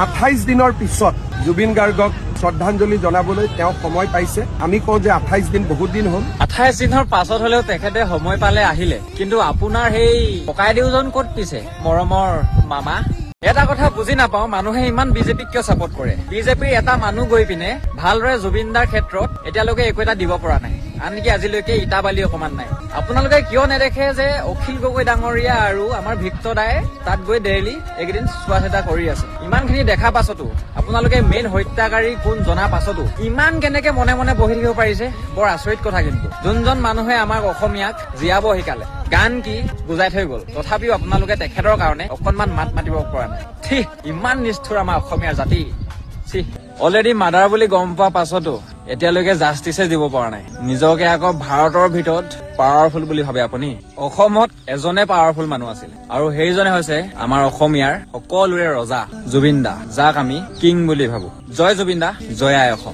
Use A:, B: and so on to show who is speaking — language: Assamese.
A: 28 দিনৰ পিছত জুবিন গাৰ্গক শ্ৰদ্ধাঞ্জলি জনাবলৈ তেওঁ সময় পাইছে। আমি কওঁ যে 28 দিন বহুত দিন হ'ল।
B: 28 দিনৰ পাছত হলেও তেখেতে সময় পালে আহিলে, কিন্তু আপোনাৰ সেই ককাইদেউজন ক'ত পিছে মৰমৰ মামা? এটা কথা বুজি নাপাওঁ, মানুহে ইমান বিজেপিক কিয় চাপোৰ্ট কৰে? বিজেপিৰ এটা মানুহ গৈ পিনে ভালদৰে জুবিন দাৰ ক্ষেত্ৰত এতিয়ালৈকে একো এটা দিব পৰা নাই, আনকি আজিলৈকে ইটা বালি অকমান নাই। আপোনালোকে কিয় নেদেখে যে অখিল গগৈ ডাঙৰীয়া আৰু আমাৰ ভিক্টৰ দাই তাত গৈ ডেইলি এইকেইদিন চোৱা চিতা কৰি আছে? ইমানখিনি দেখা পাছতো, আপোনালোকে মেইন হত্যাকাৰী কোন জনা পাছতো ইমান কেনেকে মনে মনে বহি থাকিব পাৰিছে? বৰ আচৰিত কথা। কিন্তু যোনজন মানুহে আমাক অসমীয়াক জীয়াব শিকালে, গান কি বুজাই থৈ গল, তথাপিও আপোনালোকে তেখেতৰ কাৰণে অকনমান মাত মাতিব পৰা নাই। ঠিক ইমান নিষ্ঠুৰ আমাৰ অসমীয়াৰ জাতি। অলৰেডি মাৰ্ডাৰ বুলি গম পোৱা পাছতো এতিয়ালৈকে জাষ্টিছে দিব পৰা নাই। নিজকে আকৌ ভাৰতৰ ভিতৰত পাৱাৰফুল বুলি ভাবে আপুনি? অসমত এজনে পাৱাৰফুল মানুহ আছিল, আৰু সেইজনে হৈছে আমাৰ অসমীয়াৰ সকলোৰে ৰজা জুবিন দা, যাক আমি কিং বুলি ভাবো। জয় জুবিন দা, জয় আই অসম।